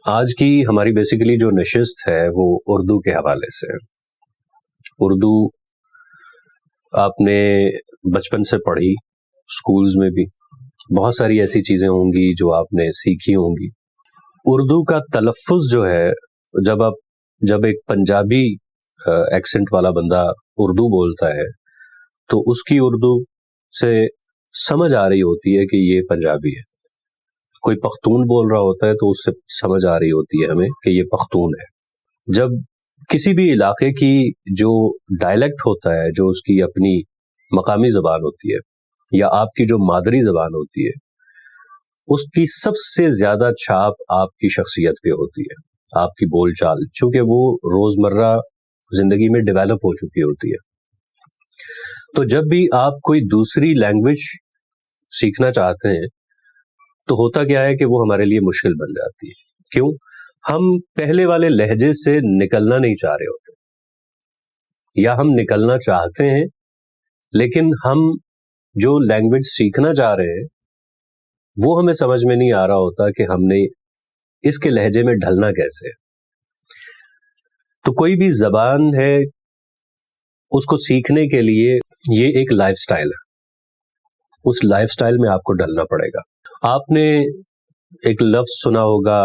آج کی ہماری بیسیکلی جو نشست ہے وہ اردو کے حوالے سے ہے. اردو آپ نے بچپن سے پڑھی، اسکولز میں بھی بہت ساری ایسی چیزیں ہوں گی جو آپ نے سیکھی ہوں گی. اردو کا تلفظ جو ہے، جب ایک پنجابی ایکسنٹ والا بندہ اردو بولتا ہے تو اس کی اردو سے سمجھ آ رہی ہوتی ہے کہ یہ پنجابی ہے. کوئی پختون بول رہا ہوتا ہے تو اس سے سمجھ آ رہی ہوتی ہے ہمیں کہ یہ پختون ہے. جب کسی بھی علاقے کی جو ڈائلیکٹ ہوتا ہے، جو اس کی اپنی مقامی زبان ہوتی ہے یا آپ کی جو مادری زبان ہوتی ہے، اس کی سب سے زیادہ چھاپ آپ کی شخصیت پہ ہوتی ہے، آپ کی بول چال، چونکہ وہ روزمرہ زندگی میں ڈیولپ ہو چکی ہوتی ہے. تو جب بھی آپ کوئی دوسری لینگویج سیکھنا چاہتے ہیں تو ہوتا کیا ہے کہ وہ ہمارے لیے مشکل بن جاتی ہے. کیوں؟ ہم پہلے والے لہجے سے نکلنا نہیں چاہ رہے ہوتے، یا ہم نکلنا چاہتے ہیں لیکن ہم جو لینگویج سیکھنا چاہ رہے ہیں وہ ہمیں سمجھ میں نہیں آ رہا ہوتا کہ ہم نے اس کے لہجے میں ڈھلنا کیسے ہے. تو کوئی بھی زبان ہے، اس کو سیکھنے کے لیے یہ ایک لائف سٹائل ہے. اس لائف سٹائل میں آپ کو ڈھلنا پڑے گا. آپ نے ایک لفظ سنا ہوگا،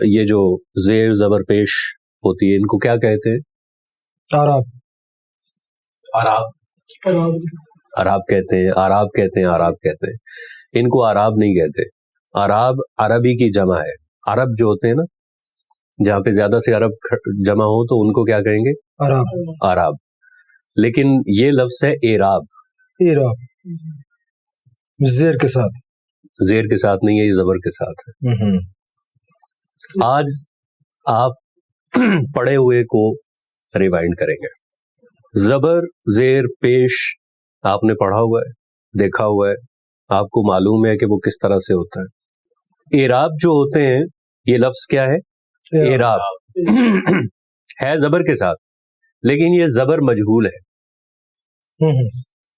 یہ جو زیر زبر پیش ہوتی ہے، ان کو کیا کہتے ہیں؟ عراب کہتے ہیں، آراب کہتے ہیں، آراب کہتے ہیں. ان کو آراب نہیں کہتے. آراب عربی کی جمع ہے. عرب جو ہوتے ہیں نا، جہاں پہ زیادہ سے عرب جمع ہو تو ان کو کیا کہیں گے؟ آراب. لیکن یہ لفظ ہے ایراب. زیر کے ساتھ نہیں ہے، یہ زبر کے ساتھ ہے. آج آپ پڑھے ہوئے کو ریوائنڈ کریں گے. زبر زیر پیش آپ نے پڑھا ہوا ہے، دیکھا ہوا ہے، آپ کو معلوم ہے کہ وہ کس طرح سے ہوتا ہے. اعراب جو ہوتے ہیں، یہ لفظ کیا ہے؟ اعراب ہے زبر کے ساتھ، لیکن یہ زبر مجہول ہے.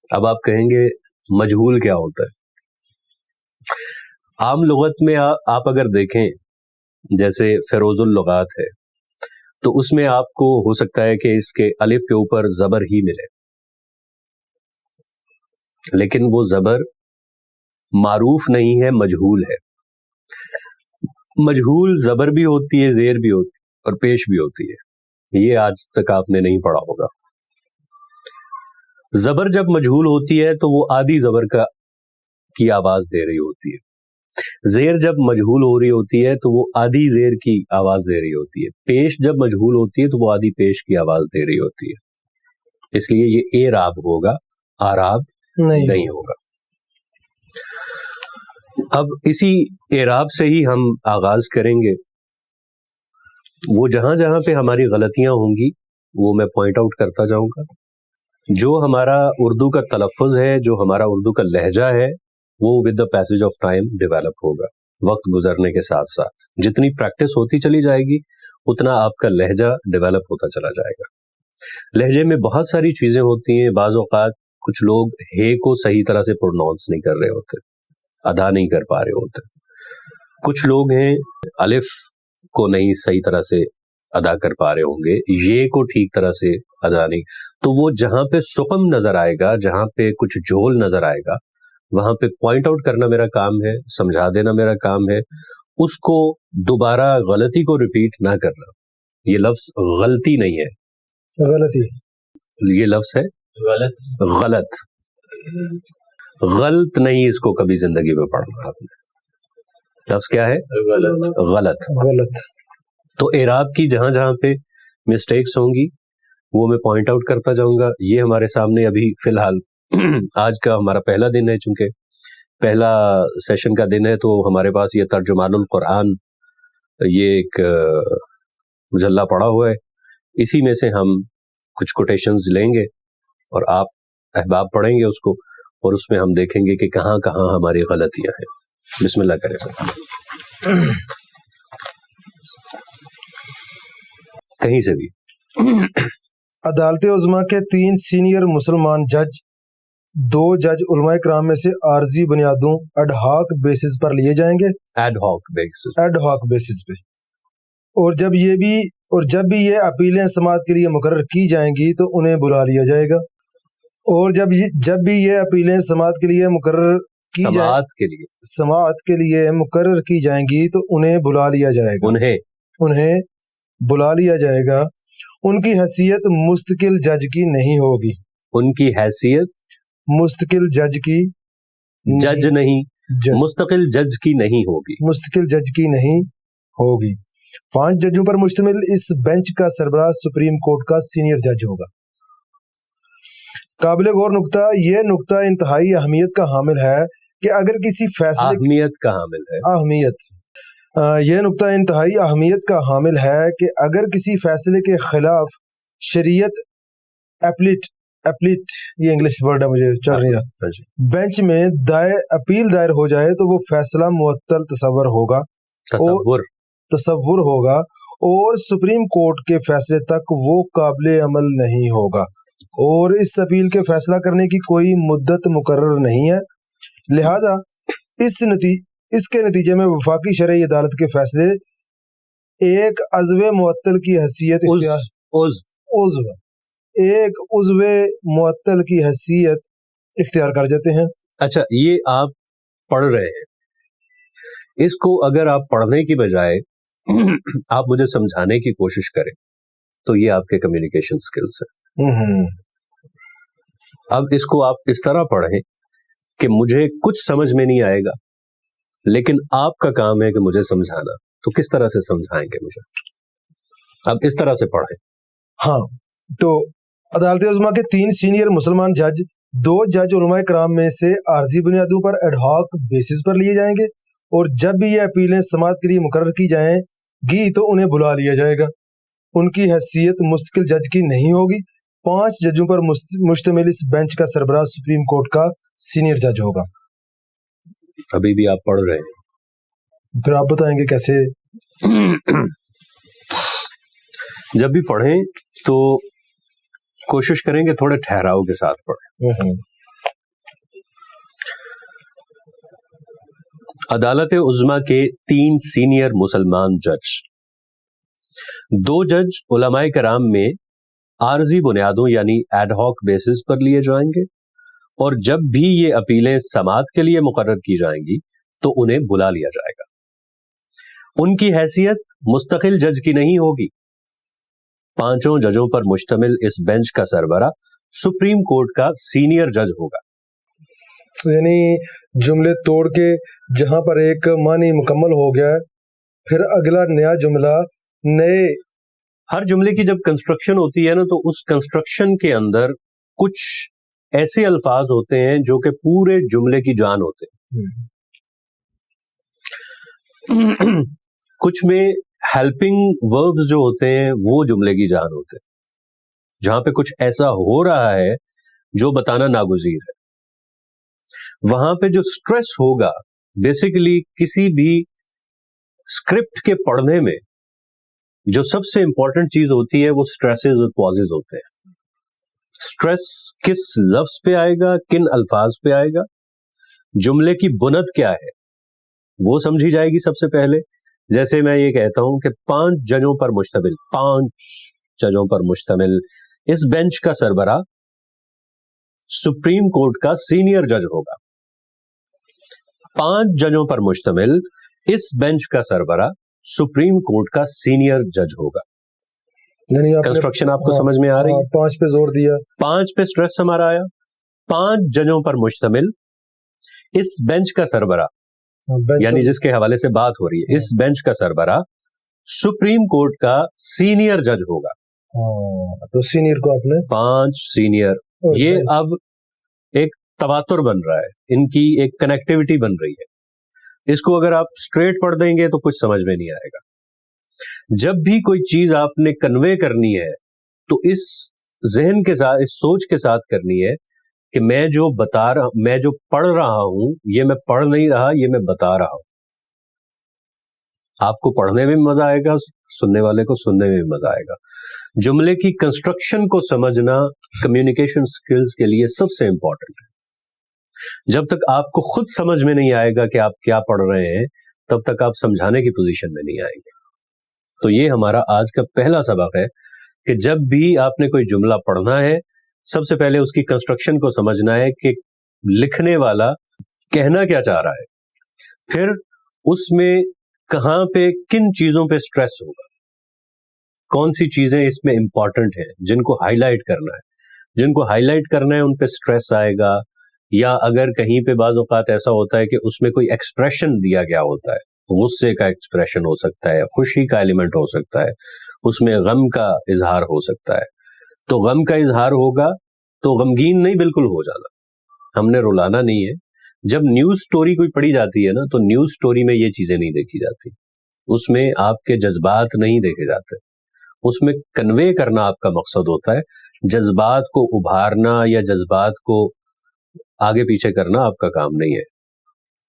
اب آپ کہیں گے مجہول کیا ہوتا ہے؟ عام لغت میں آپ اگر دیکھیں، جیسے فیروز اللغات ہے، تو اس میں آپ کو ہو سکتا ہے کہ اس کے الف کے اوپر زبر ہی ملے، لیکن وہ زبر معروف نہیں ہے، مجہول ہے. مجہول زبر بھی ہوتی ہے، زیر بھی ہوتی ہے، اور پیش بھی ہوتی ہے. یہ آج تک آپ نے نہیں پڑھا ہوگا. زبر جب مجہول ہوتی ہے تو وہ آدھی زبر کی آواز دے رہی ہوتی ہے. زیر جب مجہول ہو رہی ہوتی ہے تو وہ آدھی زیر کی آواز دے رہی ہوتی ہے. پیش جب مجہول ہوتی ہے تو وہ آدھی پیش کی آواز دے رہی ہوتی ہے. اس لیے یہ اعراب ہوگا، آراب نہیں ہوگا. اب اسی اعراب سے ہی ہم آغاز کریں گے. وہ جہاں جہاں پہ ہماری غلطیاں ہوں گی وہ میں پوائنٹ آؤٹ کرتا جاؤں گا. جو ہمارا اردو کا تلفظ ہے، جو ہمارا اردو کا لہجہ ہے، وہ with the passage of time develop ہوگا. وقت گزرنے کے ساتھ ساتھ جتنی پریکٹس ہوتی چلی جائے گی اتنا آپ کا لہجہ ڈیولپ ہوتا چلا جائے گا. لہجے میں بہت ساری چیزیں ہوتی ہیں. بعض اوقات کچھ لوگ ہے کو صحیح طرح سے پروناؤنس نہیں کر رہے ہوتے، ادا نہیں کر پا رہے ہوتے. کچھ لوگ ہیں الف کو نہیں صحیح طرح سے ادا کر پا رہے ہوں گے، یہ کو ٹھیک طرح سے ادا نہیں. تو وہ جہاں پہ سقم نظر آئے گا، جہاں پہ کچھ جھول نظر آئے گا، وہاں پہ پوائنٹ آؤٹ کرنا میرا کام ہے، سمجھا دینا میرا کام ہے. اس کو دوبارہ غلطی کو ریپیٹ نہ کرنا. یہ لفظ غلطی نہیں ہے، غلطی یہ لفظ ہے غلط. غلط نہیں، اس کو کبھی زندگی میں پڑھنا. آپ نے لفظ کیا ہے؟ غلط. تو اعراب کی جہاں جہاں پہ مسٹیکس ہوں گی وہ میں پوائنٹ آؤٹ کرتا جاؤں گا. یہ ہمارے سامنے ابھی فی الحال آج کا ہمارا پہلا دن ہے، چونکہ پہلا سیشن کا دن ہے تو ہمارے پاس یہ ترجمان القرآن، یہ ایک مجلہ پڑا ہوا ہے. اسی میں سے ہم کچھ کوٹیشنز لیں گے اور آپ احباب پڑھیں گے اس کو، اور اس میں ہم دیکھیں گے کہ کہاں کہاں ہماری غلطیاں ہیں. بسم اللہ کریں سر. کہیں سے بھی. عدالت عظمیٰ کے 3 سینئر مسلمان جج 2 جج علماء کرام میں سے عارضی بنیادوں ایڈ ہاک بیسس پر لیے جائیں گے. ایڈ ہاک بیسس پہ اور جب بھی یہ اپیلیں سماعت کے لیے مقرر کی جائیں گی تو انہیں بلا لیا جائے گا. اور جب بھی یہ اپیلیں سماعت کے لیے مقرر کی جائیں گی تو انہیں بلا لیا جائے گا. انہیں بلا لیا جائے گا. ان کی حیثیت مستقل جج کی نہیں ہوگی. ان کی حیثیت مستقل جج کی جج نہیں مستقل جج کی نہیں ہوگی. مستقل جج کی نہیں ہوگی. 5 ججوں پر مشتمل اس بینچ کا سربراہ سپریم کورٹ کا سینئر جج ہوگا. قابل غور نقطہ، یہ نقطہ انتہائی اہمیت کا حامل ہے کہ اگر کسی فیصلے یہ نقطہ انتہائی اہمیت کا حامل ہے کہ اگر کسی فیصلے کے خلاف شریعت اپلیٹ یہ انگلش ورڈ ہے مجھے چل رہی ہے بینچ میں اپیل دائر ہو جائے تو وہ فیصلہ معطل تصور ہوگا اور سپریم کورٹ کے فیصلے تک وہ قابل عمل نہیں ہوگا اور اس اپیل کے فیصلہ کرنے کی کوئی مدت مقرر نہیں ہے. لہذا اس کے نتیجے میں وفاقی شرعی عدالت کے فیصلے ایک عضو معطل کی حیثیت اختیار کر جاتے ہیں. اچھا، یہ آپ پڑھ رہے ہیں، اس کو اگر آپ پڑھنے کی بجائے آپ مجھے سمجھانے کی کوشش کریں تو یہ آپ کے کمیونیکیشن سکلز ہیں. اب اس کو آپ اس طرح پڑھیں کہ مجھے کچھ سمجھ میں نہیں آئے گا لیکن آپ کا کام ہے کہ مجھے سمجھانا، تو کس طرح سے سمجھائیں گے مجھے؟ اب اس طرح سے پڑھیں. ہاں، تو عدالت عظمیٰ کے 3 سینئر مسلمان جج 2 جج علماء کرام میں سے عارضی بنیادوں پر ایڈ ہاک بیسس پر لیے جائیں گے اور جب بھی یہ اپیلیں سماعت کے لیے مقرر کی جائیں گی تو انہیں بلا لیا جائے گا. ان کی حیثیت مستقل جج کی نہیں ہوگی. 5 ججوں پر مشتمل اس بینچ کا سربراہ سپریم کورٹ کا سینئر جج ہوگا. ابھی بھی آپ پڑھ رہے ہیں، پھر آپ بتائیں گے کیسے. جب بھی پڑھیں تو کوشش کریں کہ تھوڑے ٹھہراؤ کے ساتھ پڑھیں. عدالت عظمیٰ کے 3 سینئر مسلمان جج 2 جج علماء کرام میں عارضی بنیادوں یعنی ایڈ ہاک بیسس پر لیے جائیں گے اور جب بھی یہ اپیلیں سماعت کے لیے مقرر کی جائیں گی تو انہیں بلا لیا جائے گا. ان کی حیثیت مستقل جج کی نہیں ہوگی. 5 ججوں پر مشتمل اس بینچ کا سربراہ سپریم کورٹ کا سینئر جج ہوگا. یعنی جملے توڑ کے جہاں پر ایک معنی مکمل ہو گیا پھر اگلا نیا جملہ ہر جملے کی جب کنسٹرکشن ہوتی ہے نا تو اس کنسٹرکشن کے اندر کچھ ایسے الفاظ ہوتے ہیں جو کہ پورے جملے کی جان ہوتے ہیں. کچھ میں ہیلپنگ وربز جو ہوتے ہیں وہ جملے کی جان ہوتے ہیں. جہاں پہ کچھ ایسا ہو رہا ہے جو بتانا ناگزیر ہے، وہاں پہ جو سٹریس ہوگا بیسیکلی کسی بھی اسکرپٹ کے پڑھنے میں جو سب سے امپورٹنٹ چیز ہوتی ہے وہ سٹریسز اور پازز ہوتے ہیں. سٹریس کس لفظ پہ آئے گا، کن الفاظ پہ آئے گا، جملے کی بنیاد کیا ہے وہ سمجھی جائے گی سب سے پہلے. جیسے میں یہ کہتا ہوں کہ 5 ججوں پر مشتمل اس بینچ کا سربراہ سپریم کورٹ کا سینئر جج ہوگا. 5 ججوں پر مشتمل اس بینچ کا سربراہ سپریم کورٹ کا سینئر جج ہوگا. یعنی کنسٹرکشن آپ کو سمجھ میں آ رہی ہے؟ 5 پہ زور دیا، 5 پہ سٹریس ہمارا آیا. 5 ججوں پر مشتمل اس بینچ کا سربراہ یعنی جس کے حوالے سے بات ہو رہی ہے، اس بینچ کا سربراہ سپریم کورٹ کا سینئر جج ہوگا. تو سینئر کو آپ نے 5 سینئر، یہ اب ایک تواتر بن رہا ہے، ان کی ایک کنیکٹیوٹی بن رہی ہے. اس کو اگر آپ اسٹریٹ پڑھ دیں گے تو کچھ سمجھ میں نہیں آئے گا. جب بھی کوئی چیز آپ نے کنوے کرنی ہے تو اس ذہن کے ساتھ، اس سوچ کے ساتھ کرنی ہے کہ میں جو پڑھ رہا ہوں یہ میں پڑھ نہیں رہا، یہ میں بتا رہا ہوں. آپ کو پڑھنے میں مزہ آئے گا، سننے والے کو سننے میں مزہ آئے گا. جملے کی کنسٹرکشن کو سمجھنا کمیونیکیشن سکلز کے لیے سب سے امپورٹنٹ ہے. جب تک آپ کو خود سمجھ میں نہیں آئے گا کہ آپ کیا پڑھ رہے ہیں تب تک آپ سمجھانے کی پوزیشن میں نہیں آئیں گے. تو یہ ہمارا آج کا پہلا سبق ہے کہ جب بھی آپ نے کوئی جملہ پڑھنا ہے سب سے پہلے اس کی کنسٹرکشن کو سمجھنا ہے کہ لکھنے والا کہنا کیا چاہ رہا ہے، پھر اس میں کہاں پہ کن چیزوں پہ سٹریس ہوگا، کون سی چیزیں اس میں امپورٹنٹ ہیں جن کو ہائی لائٹ کرنا ہے، جن کو ہائی لائٹ کرنا ہے ان پہ سٹریس آئے گا، یا اگر کہیں پہ بعض اوقات ایسا ہوتا ہے کہ اس میں کوئی ایکسپریشن دیا گیا ہوتا ہے، غصے کا ایکسپریشن ہو سکتا ہے، خوشی کا ایلیمنٹ ہو سکتا ہے، اس میں غم کا اظہار ہو سکتا ہے، تو غم کا اظہار ہوگا تو غمگین نہیں بالکل ہو جانا، ہم نے رلانا نہیں ہے. جب نیوز سٹوری کوئی پڑھی جاتی ہے نا تو نیوز سٹوری میں یہ چیزیں نہیں دیکھی جاتی، اس میں آپ کے جذبات نہیں دیکھے جاتے، اس میں کنوے کرنا آپ کا مقصد ہوتا ہے، جذبات کو ابھارنا یا جذبات کو آگے پیچھے کرنا آپ کا کام نہیں ہے.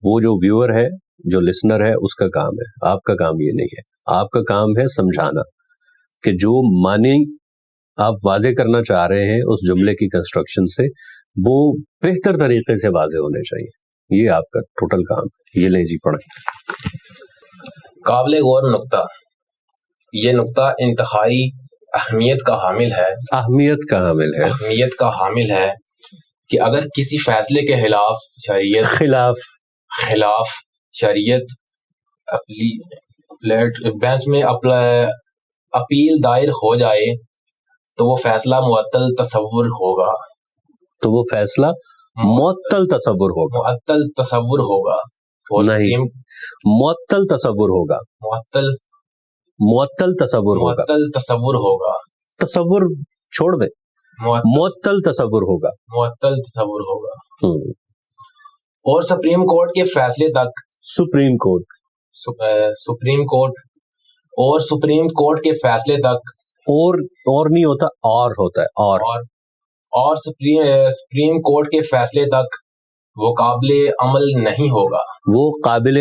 وہ جو ویور ہے، جو لسنر ہے، اس کا کام ہے، آپ کا کام یہ نہیں ہے. آپ کا کام ہے سمجھانا کہ جو معنی آپ واضح کرنا چاہ رہے ہیں اس جملے کی کنسٹرکشن سے وہ بہتر طریقے سے واضح ہونے چاہیے. یہ آپ کا ٹوٹل کام ہے. یہ لیں جی پڑھیں. قابل غور نقطہ، یہ نقطہ انتہائی اہمیت کا حامل ہے. اہمیت کا حامل ہے. اہمیت کا حامل ہے کہ اگر کسی فیصلے کے خلاف شریعت بینچ میں اپیل دائر ہو جائے تو وہ فیصلہ معطل تصور ہوگا. تو وہ فیصلہ معطل تصور ہوگا. معطل تصور ہوگا. نہیں، معطل تصور ہوگا. معطل تصور ہوگا. معطل تصور ہوگا. تصور چھوڑ دیں، معطل تصور ہوگا. معطل تصور ہوگا. اور سپریم کورٹ کے فیصلے تک سپریم کورٹ کے فیصلے تک اور نہیں ہوتا، اور ہوتا ہے. اور سپریم کورٹ کے فیصلے تک وہ قابل عمل نہیں ہوگا. وہ قابل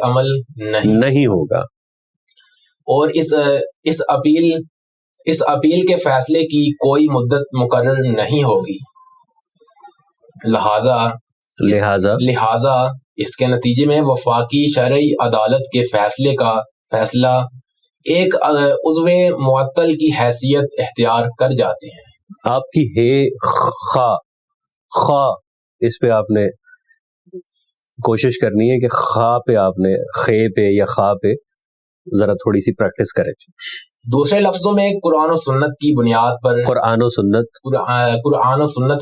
عمل نہیں ہوگا. اور اس اپیل کے فیصلے کی کوئی مدت مقرر نہیں ہوگی. لہذا اس کے نتیجے میں وفاقی شرعی عدالت کے فیصلہ ایک عضو معطل کی حیثیت اختیار کر جاتے ہیں. آپ کی خا اس پہ آپ نے کوشش کرنی ہے کہ خا پہ آپ نے خے پہ یا خا پہ ذرا تھوڑی سی پریکٹس کریں. دوسرے لفظوں میں قرآن و سنت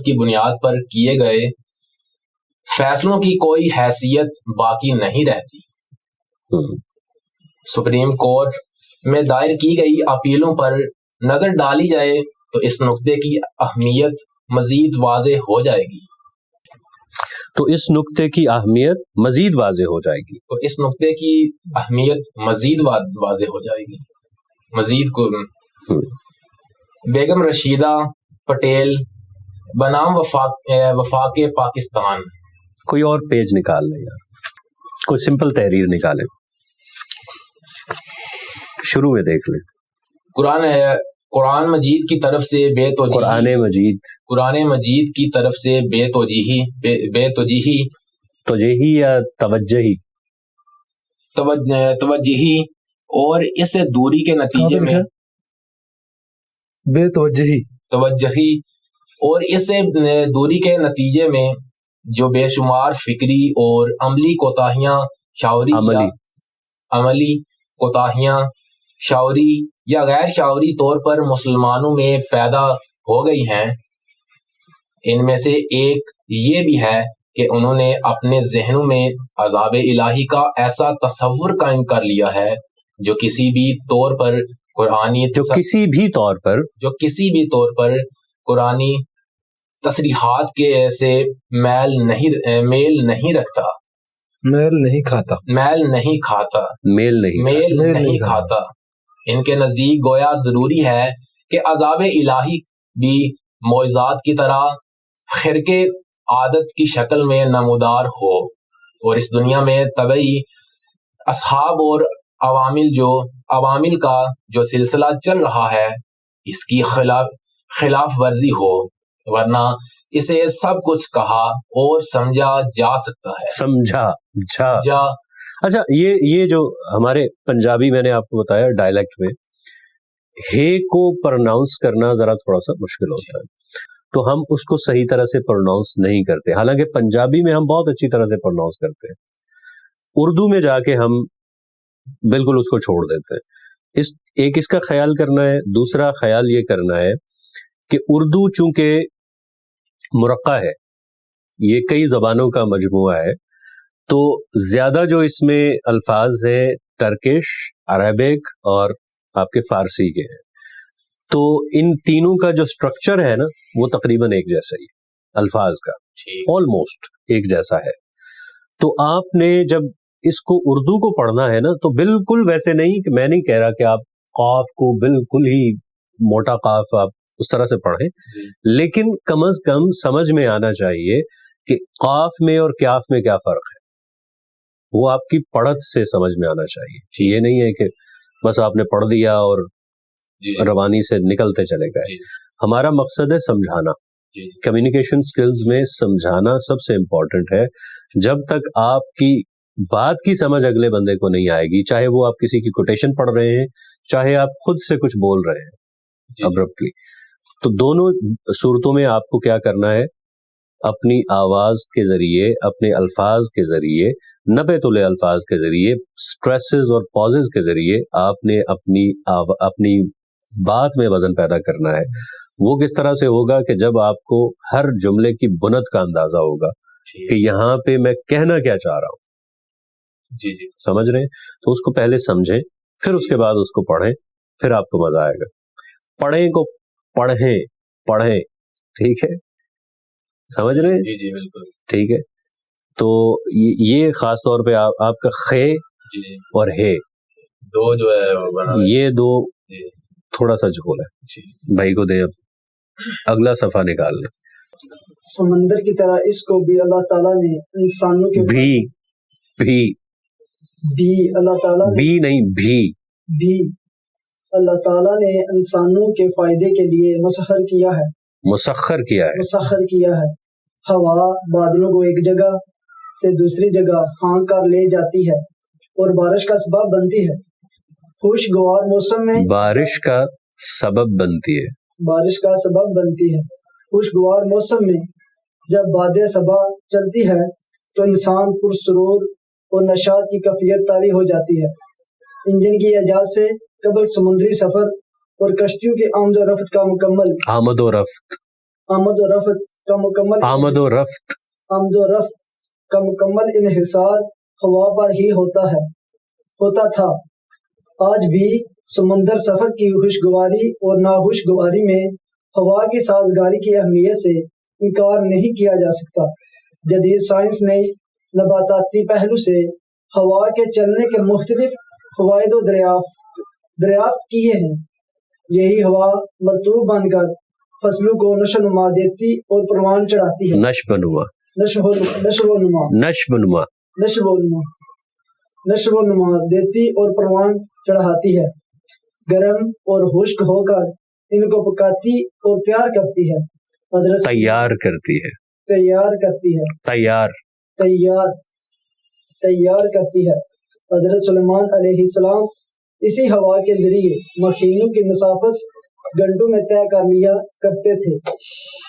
کی بنیاد پر کیے گئے فیصلوں کی کوئی حیثیت باقی نہیں رہتی. سپریم کورٹ میں دائر کی گئی اپیلوں پر نظر ڈالی جائے تو اس نقطے کی اہمیت مزید واضح ہو جائے گی. بیگم رشیدہ پٹیل بنام وفاق پاکستان. کوئی اور پیج نکال لیں یار، کوئی سمپل تحریر نکالیں، شروع میں دیکھ لیں. قرآن مجید کی طرف سے قرآن مجید کی طرف سے بے توجیہی یا توجہی اور اس سے دوری کے نتیجے میں بے توجہی اور اس سے دوری کے نتیجے میں جو بے شمار فکری اور عملی کوتاہیاں شعوری یا غیر شعوری طور پر مسلمانوں میں پیدا ہو گئی ہیں، ان میں سے ایک یہ بھی ہے کہ انہوں نے اپنے ذہنوں میں عذاب الہی کا ایسا تصور قائم کر لیا ہے جو کسی بھی طور پر قرآنی تصریحات کے سے میل نہیں کھاتا. ان کے نزدیک گویا ضروری ہے کہ عذاب الہی بھی معجزات کی طرح خرقے عادت کی شکل میں نمودار ہو، اور اس دنیا میں طبعی اصحاب اور عوامل کا جو سلسلہ چل رہا ہے اس کی خلاف ورزی ہو، ورنہ اسے سب کچھ کہا اور سمجھا جا سکتا ہے. اچھا یہ جو ہمارے پنجابی میں نے آپ کو بتایا ڈائلیکٹ میں ہے کو پروناؤنس کرنا ذرا تھوڑا سا مشکل ہوتا ہے, تو ہم اس کو صحیح طرح سے پروناؤنس نہیں کرتے, حالانکہ پنجابی میں ہم بہت اچھی طرح سے پروناؤنس کرتے ہیں, اردو میں جا کے ہم بالکل اس کو چھوڑ دیتے ہیں. ایک اس کا خیال کرنا ہے. دوسرا خیال یہ کرنا ہے کہ اردو چونکہ مرقع ہے, یہ کئی زبانوں کا مجموعہ ہے, تو زیادہ جو اس میں الفاظ ہیں ٹرکش, عربک اور آپ کے فارسی کے ہیں, تو ان تینوں کا جو سٹرکچر ہے نا وہ تقریباً ایک جیسا ہی ہے, الفاظ کا آلموسٹ ایک جیسا ہے. تو آپ نے جب اس کو اردو کو پڑھنا ہے نا تو بالکل ویسے نہیں کہ میں نہیں کہہ رہا کہ آپ قاف کو بالکل ہی موٹا قاف آپ اس طرح سے پڑھیں, لیکن کم از کم سمجھ میں آنا چاہیے کہ قاف میں اور کیاف میں کیا فرق ہے, وہ آپ کی پڑھت سے سمجھ میں آنا چاہیے. یہ نہیں ہے کہ بس آپ نے پڑھ دیا اور روانی سے نکلتے چلے گئے. ہمارا مقصد ہے سمجھانا. کمیونیکیشن سکلز میں سمجھانا سب سے امپورٹنٹ ہے. جب تک آپ کی بات کی سمجھ اگلے بندے کو نہیں آئے گی, چاہے وہ آپ کسی کی کوٹیشن پڑھ رہے ہیں, چاہے آپ خود سے کچھ بول رہے ہیں ابرپٹلی, تو دونوں صورتوں میں آپ کو کیا کرنا ہے, اپنی آواز کے ذریعے, اپنے الفاظ کے ذریعے, نبے تلے الفاظ کے ذریعے, سٹریسز اور پازز کے ذریعے آپ نے اپنی بات میں وزن پیدا کرنا ہے. وہ کس طرح سے ہوگا کہ جب آپ کو ہر جملے کی بنت کا اندازہ ہوگا کہ یہاں پہ میں کہنا کیا چاہ رہا ہوں. سمجھ رہے ہیں؟ تو اس کو پہلے سمجھیں, پھر اس کے بعد اس کو پڑھیں, پھر آپ کو مزہ آئے گا. پڑھیں کو پڑھیں, ٹھیک ہے, سمجھ رہے ہیں؟ جی بالکل ٹھیک ہے. تو یہ خاص طور پہ آپ کا خے اور ہے دو جو ہے یہ دو تھوڑا سا جھول ہے. بھائی کو دیں, اب اگلا صفحہ نکال لیں. سمندر کی طرح اس کو بھی اللہ تعالیٰ نے انسانوں کے بھی اللہ تعالیٰ نے بھی اللہ تعالیٰ نے انسانوں کے فائدے کے لیے مسخر کیا ہے. ہوا بادلوں کو ایک جگہ سے دوسری جگہ ہانک کر لے جاتی ہے اور بارش کا سبب بنتی ہے. خوشگوار موسم میں بارش کا سبب بنتی ہے. خوشگوار موسم میں جب باد صبا چلتی ہے تو انسان پرسرور اور نشاط کی کیفیت طاری ہو جاتی ہے. انجن کی ایجاد سے قبل سمندری سفر اور کشتیوں کی آمد و رفت کا مکمل انحصار ہوا پر ہی ہوتا تھا. آج بھی سمندر سفر کی خوشگواری اور ناخوشگواری میں ہوا کی سازگاری کی اہمیت سے انکار نہیں کیا جا سکتا. جدید سائنس نے نباتاتی پہلو سے ہوا کے چلنے کے مختلف فوائد و دریافت کیے ہیں. یہی ہوا مرطوب بن کر فصلوں کو نشو و نما دیتی اور پروان چڑھاتی ہے. نشو و نما دیتی اور پروان چڑھاتی ہے. گرم اور خشک ہو کر ان کو پکاتی اور تیار کرتی ہے. حضرت سلیمان علیہ السلام اسی ہوا کے ذریعے مخینوں کی مسافت گھنٹوں میں طے کر لیا کرتے تھے.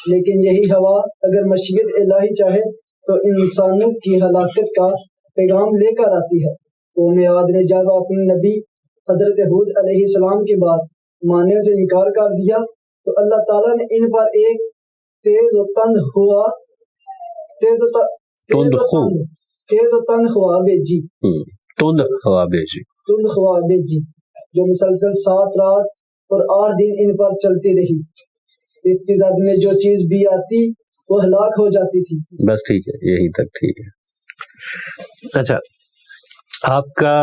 لیکن یہی ہوا اگر مشیت الہی چاہے تو انسانوں کی ہلاکت کا پیغام لے کر آتی ہے. قوم عاد نے جب اپنے نبی حضرت ہود علیہ السلام کی بات ماننے سے انکار کر دیا تو اللہ تعالیٰ نے ان پر ایک تیز و تند ہوا بھیجی جو مسلسل 7 رات اور 8 دن ان پر چلتی رہی. اس کی زد میں جو چیز بھی آتی وہ ہلاک ہو جاتی تھی. بس ٹھیک ہے, یہی تک ٹھیک ہے. اچھا, آپ کا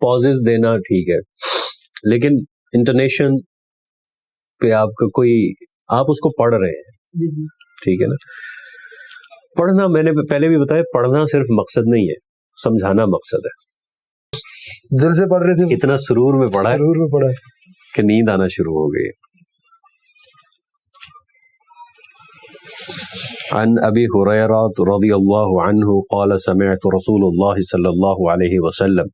پازز دینا ٹھیک ہے, لیکن انٹونیشن پہ آپ اس کو پڑھ رہے ہیں, ٹھیک ہے نا. پڑھنا میں نے پہلے بھی بتایا, پڑھنا صرف مقصد نہیں ہے, سمجھانا مقصد ہے. دل سے پڑھ رہے تھے, اتنا سرور میں پڑھا ہے کہ نیند آنا شروع ہو گئی. عن ابی ہریرہ رضی اللہ عنہ قال سمعت رسول اللہ صلی اللہ علیہ وسلم،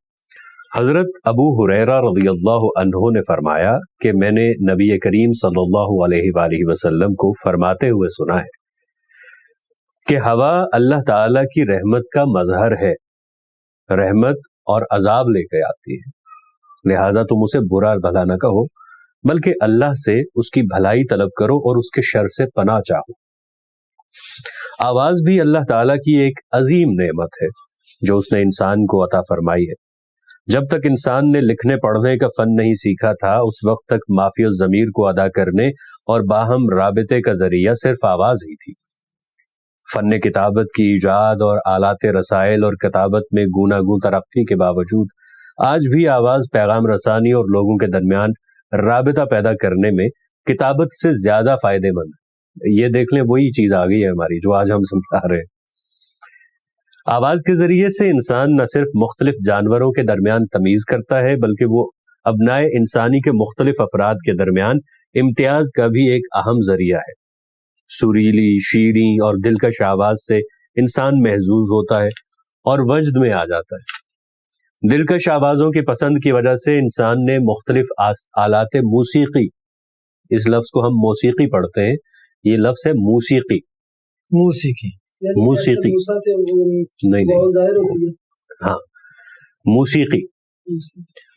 حضرت ابو ہریرہ رضی اللہ عنہ نے فرمایا کہ میں نے نبی کریم صلی اللہ علیہ وآلہ وسلم کو فرماتے ہوئے سنا ہے کہ ہوا اللہ تعالی کی رحمت کا مظہر ہے، رحمت اور عذاب لے کے آتی ہے، لہٰذا تم اسے برا بھلا نہ کہو بلکہ اللہ سے اس کی بھلائی طلب کرو اور اس کے شر سے پناہ چاہو۔ آواز بھی اللہ تعالیٰ کی ایک عظیم نعمت ہے جو اس نے انسان کو عطا فرمائی ہے۔ جب تک انسان نے لکھنے پڑھنے کا فن نہیں سیکھا تھا اس وقت تک مافی الضمیر کو ادا کرنے اور باہم رابطے کا ذریعہ صرف آواز ہی تھی۔ فن کتابت کی ایجاد اور آلات رسائل اور کتابت میں گوناگوں ترقی کے باوجود آج بھی آواز پیغام رسانی اور لوگوں کے درمیان رابطہ پیدا کرنے میں کتابت سے زیادہ فائدہ مند ہے۔ یہ دیکھ لیں وہی چیز آ گئی ہے ہماری جو آج ہم سمجھا رہے ہیں۔ آواز کے ذریعے سے انسان نہ صرف مختلف جانوروں کے درمیان تمیز کرتا ہے بلکہ وہ ابنائے انسانی کے مختلف افراد کے درمیان امتیاز کا بھی ایک اہم ذریعہ ہے۔ سریلی، شیریں اور دلکش آواز سے انسان محظوظ ہوتا ہے اور وجد میں آ جاتا ہے۔ دلکش آوازوں کی پسند کی وجہ سے انسان نے مختلف آلات موسیقی، اس لفظ کو ہم موسیقی پڑھتے ہیں، یہ لفظ ہے موسیقی، موسیقی نہیں ہاں موسیقی،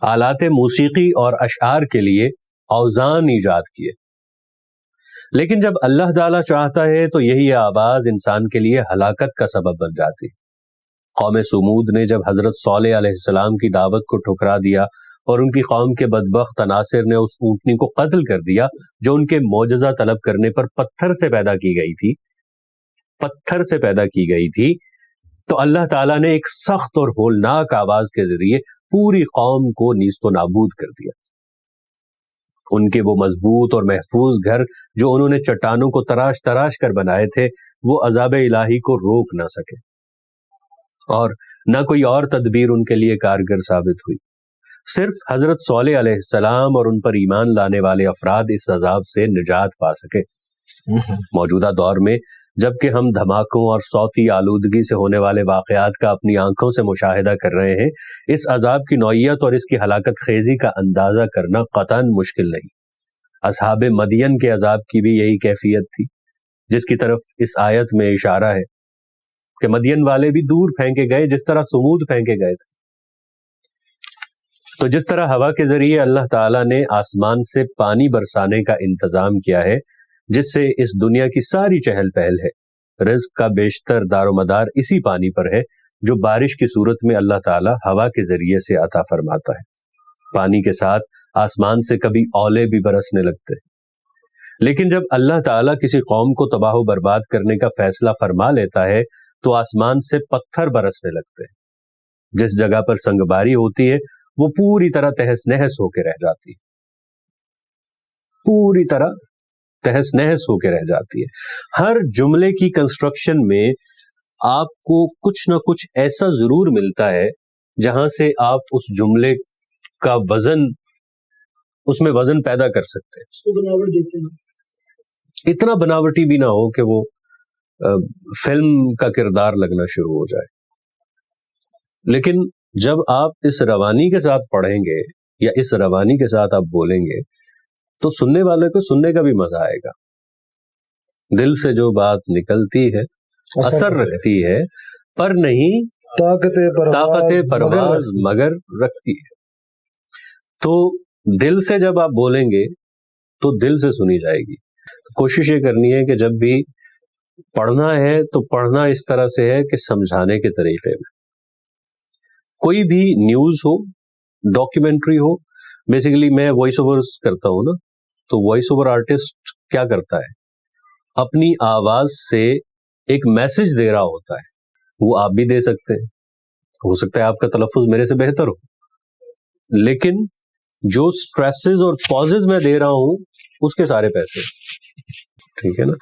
آلات موسیقی اور اشعار کے لیے اوزان ایجاد کیے، لیکن جب اللہ تعالیٰ چاہتا ہے تو یہی آواز انسان کے لیے ہلاکت کا سبب بن جاتی۔ قوم سمود نے جب حضرت صالح علیہ السلام کی دعوت کو ٹھکرا دیا اور ان کی قوم کے بدبخت عناصر نے اس اونٹنی کو قتل کر دیا جو ان کے معجزہ طلب کرنے پر پتھر سے پیدا کی گئی تھی، تو اللہ تعالیٰ نے ایک سخت اور ہولناک آواز کے ذریعے پوری قوم کو نیست و نابود کر دیا۔ ان کے وہ مضبوط اور محفوظ گھر جو انہوں نے چٹانوں کو تراش تراش کر بنائے تھے وہ عذاب الہی کو روک نہ سکے، اور نہ کوئی اور تدبیر ان کے لیے کارگر ثابت ہوئی۔ صرف حضرت صالح علیہ السلام اور ان پر ایمان لانے والے افراد اس عذاب سے نجات پا سکے۔ موجودہ دور میں جبکہ ہم دھماکوں اور صوتی آلودگی سے ہونے والے واقعات کا اپنی آنکھوں سے مشاہدہ کر رہے ہیں، اس عذاب کی نوعیت اور اس کی ہلاکت خیزی کا اندازہ کرنا قطعاً مشکل نہیں۔ اصحاب مدین کے عذاب کی بھی یہی کیفیت تھی جس کی طرف اس آیت میں اشارہ ہے کہ مدین والے بھی دور پھینکے گئے جس طرح سمود پھینکے گئے تھے۔ تو جس طرح ہوا کے ذریعے اللہ تعالیٰ نے آسمان سے پانی برسانے کا انتظام کیا ہے جس سے اس دنیا کی ساری چہل پہل ہے، رزق کا بیشتر دار و مدار اسی پانی پر ہے جو بارش کی صورت میں اللہ تعالیٰ ہوا کے ذریعے سے عطا فرماتا ہے۔ پانی کے ساتھ آسمان سے کبھی اولے بھی برسنے لگتے، لیکن جب اللہ تعالیٰ کسی قوم کو تباہ و برباد کرنے کا فیصلہ فرما لیتا ہے تو آسمان سے پتھر برسنے لگتے ہیں۔ جس جگہ پر سنگباری ہوتی ہے وہ پوری طرح تہس نہس ہو کے رہ جاتی ہے، پوری طرح تہس نہس ہو کے رہ جاتی ہے۔ ہر جملے کی کنسٹرکشن میں آپ کو کچھ نہ کچھ ایسا ضرور ملتا ہے جہاں سے آپ اس جملے کا وزن، اس میں وزن پیدا کر سکتے ہیں۔ اتنا بناوٹی بھی نہ ہو کہ وہ فلم کا کردار لگنا شروع ہو جائے، لیکن جب آپ اس روانی کے ساتھ پڑھیں گے یا اس روانی کے ساتھ آپ بولیں گے تو سننے والے کو سننے کا بھی مزہ آئے گا۔ دل سے جو بات نکلتی ہے اثر رکھتی ہے پر نہیں طاقت پرواز مگر رکھتی ہے۔ تو دل سے جب آپ بولیں گے تو دل سے سنی جائے گی۔ کوشش یہ کرنی ہے کہ جب بھی پڑھنا ہے تو پڑھنا اس طرح سے ہے کہ سمجھانے کے طریقے میں۔ کوئی بھی نیوز ہو، ڈاکیومنٹری ہو، بیسیکلی میں وائس اوورز کرتا ہوں نا، تو وائس اوور آرٹسٹ کیا کرتا ہے، اپنی آواز سے ایک میسج دے رہا ہوتا ہے۔ وہ آپ بھی دے سکتے ہیں، ہو سکتا ہے آپ کا تلفظ میرے سے بہتر ہو، لیکن جو سٹریسز اور پازز میں دے رہا ہوں اس کے سارے پیسے، ٹھیک ہے نا۔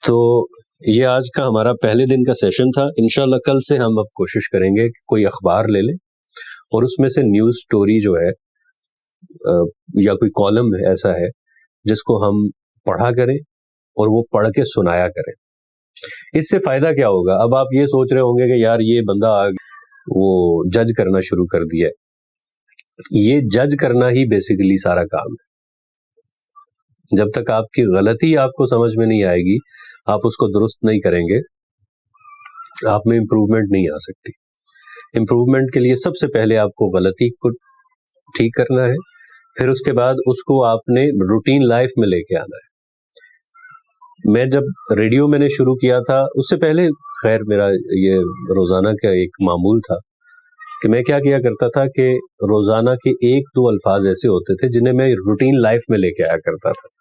تو یہ آج کا ہمارا پہلے دن کا سیشن تھا۔ انشاءاللہ کل سے ہم اب کوشش کریں گے کہ کوئی اخبار لے لیں اور اس میں سے نیوز سٹوری جو ہے یا کوئی کالم ایسا ہے جس کو ہم پڑھا کریں اور وہ پڑھ کے سنایا کریں۔ اس سے فائدہ کیا ہوگا؟ اب آپ یہ سوچ رہے ہوں گے کہ یار یہ بندہ وہ جج کرنا شروع کر دیا ہے. یہ جج کرنا ہی بیسیکلی سارا کام ہے. جب تک آپ کی غلطی آپ کو سمجھ میں نہیں آئے گی، آپ اس کو درست نہیں کریں گے، آپ میں امپروومنٹ نہیں آ سکتی. امپروومنٹ کے لیے سب سے پہلے آپ کو غلطی کو ٹھیک کرنا ہے، پھر اس کے بعد اس کو آپ نے روٹین لائف میں لے کے آنا ہے. میں جب ریڈیو میں نے شروع کیا تھا، اس سے پہلے خیر میرا یہ روزانہ کا ایک معمول تھا کہ میں کیا کیا کرتا تھا کہ روزانہ کے 1-2 الفاظ ایسے ہوتے تھے جنہیں میں روٹین لائف میں لے کے آیا کرتا تھا،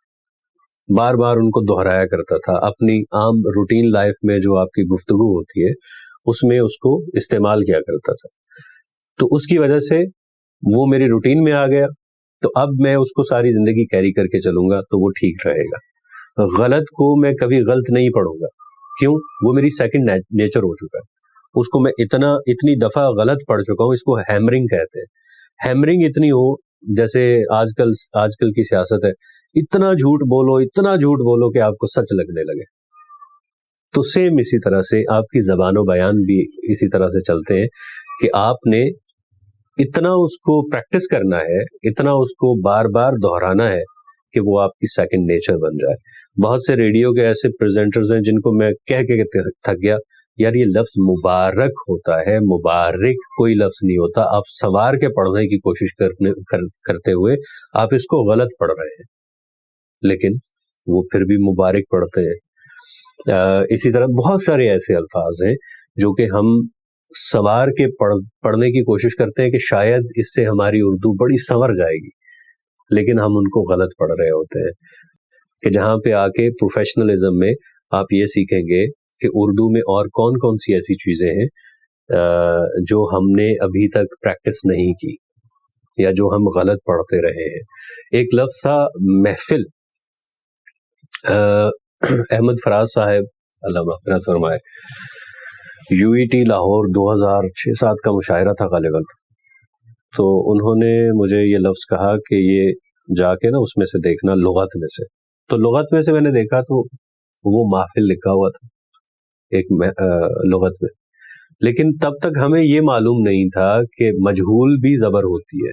بار بار ان کو دہرایا کرتا تھا. اپنی عام روٹین لائف میں جو آپ کی گفتگو ہوتی ہے اس میں اس کو استعمال کیا کرتا تھا. تو اس کی وجہ سے وہ میری روٹین میں آ گیا، تو اب میں اس کو ساری زندگی کیری کر کے چلوں گا تو وہ ٹھیک رہے گا. غلط کو میں کبھی غلط نہیں پڑھوں گا، کیوں؟ وہ میری سیکنڈ نیچر ہو چکا ہے. اس کو میں اتنی دفعہ غلط پڑھ چکا ہوں. اس کو ہیمرنگ کہتے ہیں. ہیمرنگ اتنی ہو، جیسے آج کل کی سیاست ہے، اتنا جھوٹ بولو کہ آپ کو سچ لگنے لگے. تو سیم اسی طرح سے آپ کی زبان و بیان بھی اسی طرح سے چلتے ہیں کہ آپ نے اتنا اس کو پریکٹس کرنا ہے، اتنا اس کو بار بار دہرانا ہے کہ وہ آپ کی سیکنڈ نیچر بن جائے. بہت سے ریڈیو کے ایسے پریزنٹرز ہیں جن کو میں کہہ کے تھک گیا، یار یہ لفظ مبارک ہوتا ہے، مبارک کوئی لفظ نہیں ہوتا. آپ سنوار کے پڑھنے کی کوشش کرتے ہوئے آپ اس کو غلط پڑھ رہے ہیں، لیکن وہ پھر بھی مبارک پڑھتے ہیں. اسی طرح بہت سارے ایسے الفاظ ہیں جو کہ ہم سنوار کے پڑھنے کی کوشش کرتے ہیں کہ شاید اس سے ہماری اردو بڑی سنور جائے گی، لیکن ہم ان کو غلط پڑھ رہے ہوتے ہیں. کہ جہاں پہ آ کے پروفیشنلزم میں آپ یہ سیکھیں گے کہ اردو میں اور کون کون سی ایسی چیزیں ہیں جو ہم نے ابھی تک پریکٹس نہیں کی یا جو ہم غلط پڑھتے رہے ہیں. ایک لفظ تھا محفل. احمد فراز صاحب اللہ مغفرت فرمائے، UET لاہور 2006-07 کا مشاعرہ تھا غالباً. تو انہوں نے مجھے یہ لفظ کہا کہ یہ جا کے نا اس میں سے دیکھنا لغت میں سے. تو لغت میں سے میں نے دیکھا تو وہ محفل لکھا ہوا تھا ایک لغت میں، لیکن تب تک ہمیں یہ معلوم نہیں تھا کہ مجہول بھی زبر ہوتی ہے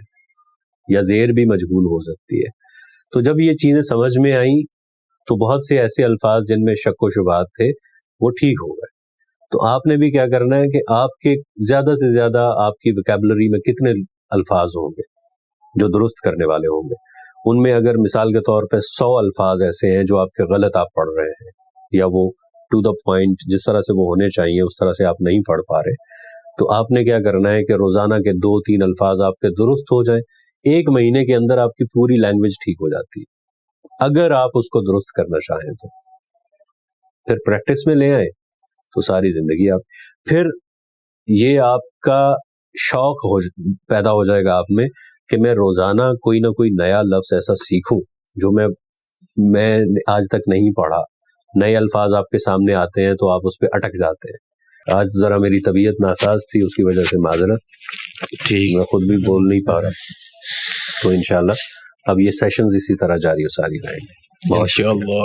یا زیر بھی مجہول ہو سکتی ہے. تو جب یہ چیزیں سمجھ میں آئیں تو بہت سے ایسے الفاظ جن میں شک و شبہات تھے وہ ٹھیک ہو گئے. تو آپ نے بھی کیا کرنا ہے کہ آپ کے زیادہ سے زیادہ آپ کی ویکیبلری میں کتنے الفاظ ہوں گے جو درست کرنے والے ہوں گے. ان میں اگر مثال کے طور پہ 100 الفاظ ایسے ہیں جو آپ کے غلط آپ پڑھ رہے ہیں یا وہ ٹو دا پوائنٹ جس طرح سے وہ ہونے چاہیے اس طرح سے آپ نہیں پڑھ پا رہے، تو آپ نے کیا کرنا ہے کہ روزانہ کے 2-3 الفاظ آپ کے درست ہو جائیں. 1 مہینے کے اندر آپ کی پوری لینگویج ٹھیک ہو جاتی ہے اگر آپ اس کو درست کرنا چاہیں. تو پھر پریکٹس میں لے آئیں تو ساری زندگی آپ، پھر یہ آپ کا شوق پیدا ہو جائے گا آپ میں کہ میں روزانہ کوئی نہ کوئی نیا لفظ ایسا سیکھوں جو میں آج تک نہیں پڑھا. نئے الفاظ آپ کے سامنے آتے ہیں تو آپ اس پہ اٹک جاتے ہیں. آج ذرا میری طبیعت ناساز تھی، اس کی وجہ سے معذرت، ٹھیک میں خود بھی بول نہیں پا رہا. تو انشاءاللہ اب یہ سیشنز اسی طرح جاری و ساری رہیں گے. انشاءاللہ.